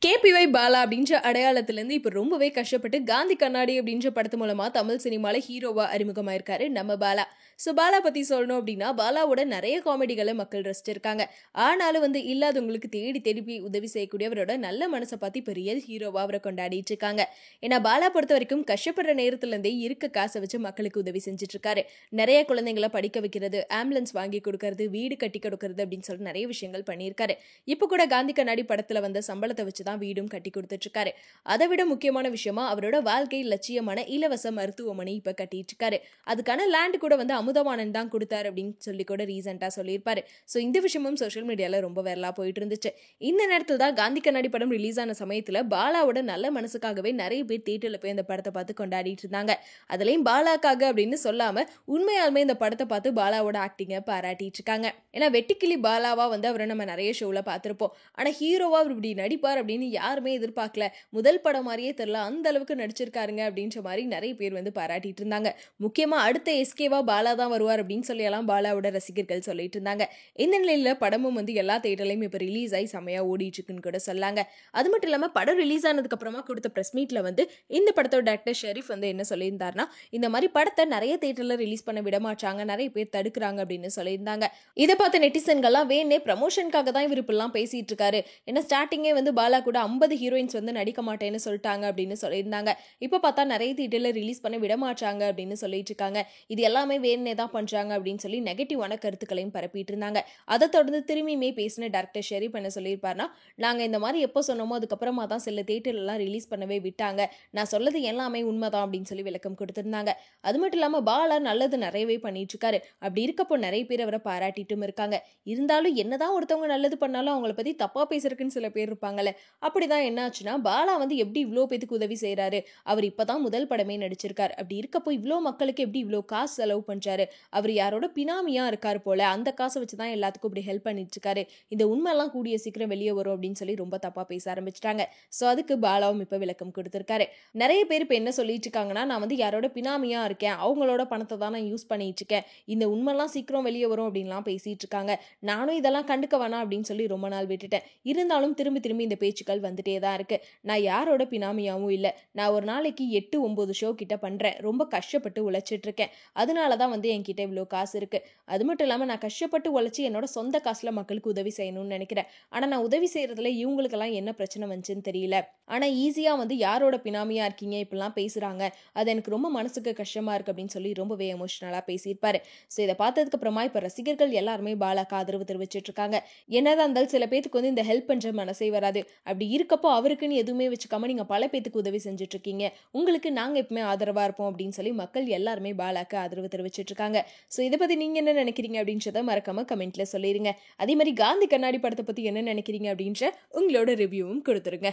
KPY Bala அப்படின்ற அடையாளத்திலேருந்து இப்போ ரொம்பவே கஷ்டப்பட்டு காந்தி கண்ணாடி அப்படின்ற படத்து மூலமா தமிழ் சினிமாவில் ஹீரோவா அறிமுகமாயிருக்காரு நம்ம பாலா. ஸோ பாலா பற்றி சொல்லணும் அப்படின்னா பாலாவோட நிறைய காமெடிகளை மக்கள் ரசிச்சிருக்காங்க. ஆனாலும் இல்லாதவங்களுக்கு தேடி தேடி போய் உதவி செய்யக்கூடியவரோட நல்ல மனசை பார்த்து இப்போ ரியல் ஹீரோவா அவரை கொண்டாடிட்டு இருக்காங்க. ஏன்னா பாலா பொறுத்த வரைக்கும் கஷ்டப்படுற நேரத்துலேருந்தே இருக்க காசை வச்சு மக்களுக்கு உதவி செஞ்சுட்டு இருக்காரு. நிறைய குழந்தைங்களை படிக்க வைக்கிறது, ஆம்புலன்ஸ் வாங்கி கொடுக்கறது, வீடு கட்டி கொடுக்கறது அப்படின்னு சொல்லி நிறைய விஷயங்கள் பண்ணியிருக்காரு. இப்போ கூட காந்தி கண்ணாடி படத்தில் வந்த சம்பளத்தை வச்சு தான் வீடும் கட்டி கொடுத்துட்டு இருக்காரு. அதை விட முக்கியமான விஷயமா அவரோட வாழ்க்கை லட்சியமான இலவச மருத்துவமனை இப்ப கட்டிட்டு இருக்காரு. அதுக்கான லேண்ட் கூட அமுதவாணன் தான் கொடுத்தாரு அப்படின்னு சொல்லி கூட ரீசெண்டா சொல்லியிருப்பாரு. ஸோ இந்த விஷயமும் சோஷியல் மீடியால ரொம்ப வைரலா போயிட்டு இருந்துச்சு. இந்த நேரத்தில் தான் காந்தி கண்ணாடி படம் ரிலீஸ் ஆன சமயத்துல பாலாவோட நல்ல மனசுக்காகவே நிறைய பேர் தியேட்டர்ல போய் இந்த படத்தை பார்த்து கொண்டாடிட்டு இருந்தாங்க. அதுலயும் பாலாக்காக அப்படின்னு சொல்லாம உண்மையாலுமே இந்த படத்தை பார்த்து பாலாவோட ஆக்டிங்கை பாராட்டிட்டு இருக்காங்க. ஏன்னா வெட்டிக்கிளி பாலாவா அவரை நம்ம நிறைய ஷோல பார்த்திருப்போம். ஆனா ஹீரோவா இப்படி நடிப்பார் அப்படின்னு யாருமே எதிர்பார்க்கல. முதல் படம் மாதிரியே தெரியல, அந்த அளவுக்கு நடிச்சிருக்காருங்க அப்படின்ற மாதிரி நிறைய பேர் பாராட்டிட்டு இருந்தாங்க. முக்கியமா அடுத்த எஸ்கேவா பாலா தான் வருவார் அப்படின்னு சொல்லி எல்லாம் பாலாவோட ரசிகர்கள் சொல்லிட்டு இருந்தாங்க. இந்த நிலையில படமும் எல்லா தியேட்டர்லயும் இப்ப ரிலீஸ் ஆகி செமையா ஓடிட்டு இருக்குன்னு கூட சொல்லாங்க. அது மட்டும் இல்லாம படம் ரிலீஸ் ஆனதுக்கு அப்புறமா கொடுத்த பிரஸ் மீட்ல இந்த படத்தோட டைரக்டர் ஷெரீப் என்ன சொல்லியிருந்தாருன்னா, இந்த மாதிரி படத்தை நிறைய தியேட்டர்ல ரிலீஸ் பண்ண விட மாட்டாங்க, நிறைய பேர் தடுக்கிறாங்க அப்படின்னு சொல்லியிருந்தாங்க. இதை பார்த்த நெட்டிசன்கள்லாம் வேணே ப்ரமோஷனுக்காக தான் இவர் இப்பெல்லாம் பேசிட்டு இருக்காரு, ஏன்னா ஸ்டார்டிங்கே பாலா கூட 50 ஹீரோயின்ஸ் நடிக்க மாட்டேன்னு சொல்லிட்டாங்க அப்படின்னு சொல்லியிருந்தாங்க. இப்போ பார்த்தா நிறைய தியேட்டர்ல ரிலீஸ் பண்ண விட மாட்டாங்க அப்படின்னு சொல்லிட்டு இருக்காங்க. இது எல்லாமே வேணே தான் பண்றாங்க அப்படின்னு சொல்லி நெகட்டிவான கருத்துக்களையும் பரப்பிட்டு இருந்தாங்க. அதை தொடர்ந்து திரும்பியுமே பேசின டைரக்டர் ஷெரீப் என்ன சொல்லியிருப்பாருன்னா, நாங்க இந்த மாதிரி எப்போ சொன்னோமோ அதுக்கப்புறமா தான் சில தியேட்டர்லாம் ரிலீஸ் பண்ணவே விட்டாங்க, நான் சொல்லது எல்லாமே உண்மைதான் அப்படின்னு சொல்லி விளக்கம் கொடுத்திருந்தாங்க. அது மட்டும் இல்லாம பாலா நல்லது நிறையவே பண்ணிட்டு இருக்காரு. அப்படி இருக்கப்போ நிறைய பேர் அவரை பாராட்டிட்டும் இருக்காங்க. இருந்தாலும் என்னதான் ஒருத்தவங்க நல்லது பண்ணாலும் அவங்கள பத்தி தப்பா பேசுறதுக்குன்னு சில பேர் இருப்பாங்கல்ல. அப்படிதான் என்ன ஆச்சுன்னா, பாலா எப்படி இவ்வளோ பேத்துக்கு உதவி செய்யறாரு, அவர் இப்பதான் முதல் படமே நடிச்சிருக்காரு. அப்படி இருக்கப்போ இவ்வளோ மக்களுக்கு எப்படி இவ்வளோ காசு செலவு பண்றாரு, அவர் யாரோட பினாமியா இருக்காரு போல, அந்த காசை வச்சுதான் எல்லாத்துக்கும் இப்படி ஹெல்ப் பண்ணிட்டு இருக்காரு, இந்த உண்மையெல்லாம் கூடிய சீக்கிரம் வெளியே வரும் அப்படின்னு சொல்லி ரொம்ப தப்பா பேச ஆரம்பிச்சிட்டாங்க. ஸோ அதுக்கு பாலாவும் இப்ப விளக்கம் கொடுத்திருக்காரு. நிறைய பேர் இப்ப என்ன சொல்லிட்டு இருக்காங்கன்னா, நான் யாரோட பினாமியா இருக்கேன், அவங்களோட பணத்தை தான் நான் யூஸ் பண்ணிட்டு இருக்கேன், இந்த உண்மையெல்லாம் சீக்கிரம் வெளியே வரும் அப்படின்லாம் பேசிட்டு இருக்காங்க. நானும் இதெல்லாம் கண்டுக்க வேணாம் அப்படின்னு சொல்லி ரொம்ப நாள் விட்டுட்டேன். இருந்தாலும் திரும்பி திரும்பி இந்த பேச்சுக்கள் வந்துட்டே தான் இருக்கு. நான் யாரோட பினாமியாவும் இல்லை, நான் ஒரு நாளைக்கு 8-9 ஷோ கிட்ட பண்றேன், ரொம்ப கஷ்டப்பட்டு உழைச்சிட்டு இருக்கேன், அதனாலதான் என்கிட்ட இவ்வளோ காசு இருக்கு. அது மட்டும் இல்லாம நான் கஷ்டப்பட்டு உழைச்சி என்னோட சொந்த காசுல மக்களுக்கு உதவி செய்யணும்னு நினைக்கிறேன். ஆனா நான் உதவி செய்யறதுல இவங்களுக்கெல்லாம் என்ன பிரச்சனை வந்துச்சுன்னு தெரியல. ஆனா ஈஸியா யாரோட பினாமியா இருக்கீங்க இப்படிலாம் பேசுறாங்க, அது எனக்கு ரொம்ப மனசுக்கு கஷ்டமா இருக்கு அப்படின்னு சொல்லி ரொம்பவே எமோஷனலா பேசியிருப்பாரு. ஸோ இதை பார்த்ததுக்கு அப்புறமா இப்ப ரசிகர்கள் எல்லாருமே பாலாக்கு ஆதரவு தெரிவிச்சிட்டு இருக்காங்க. என்னதான் இருந்தாலும் சில பேத்துக்கு இந்த ஹெல்ப் பண்ற மனசே வராது. அப்படி இருக்கப்போ அவருக்குன்னு எதுவுமே வச்சுக்காம நீங்க பல பேத்துக்கு உதவி செஞ்சுட்டு இருக்கீங்க, உங்களுக்கு நாங்க எப்பவுமே ஆதரவா இருப்போம் அப்படின்னு சொல்லி மக்கள் எல்லாருமே பாலாக்கு ஆதரவு தெரிவிச்சிட்டு இருக்காங்க. ஸோ இதை பத்தி நீங்க என்ன நினைக்கிறீங்க அப்படின்றத மறக்காம கமெண்ட்ல சொல்லிருங்க. அதே மாதிரி காந்தி கண்ணாடி படத்தை பத்தி என்ன நினைக்கிறீங்க அப்படின்ற உங்களோட ரிவ்யூவும் கொடுத்துருங்க.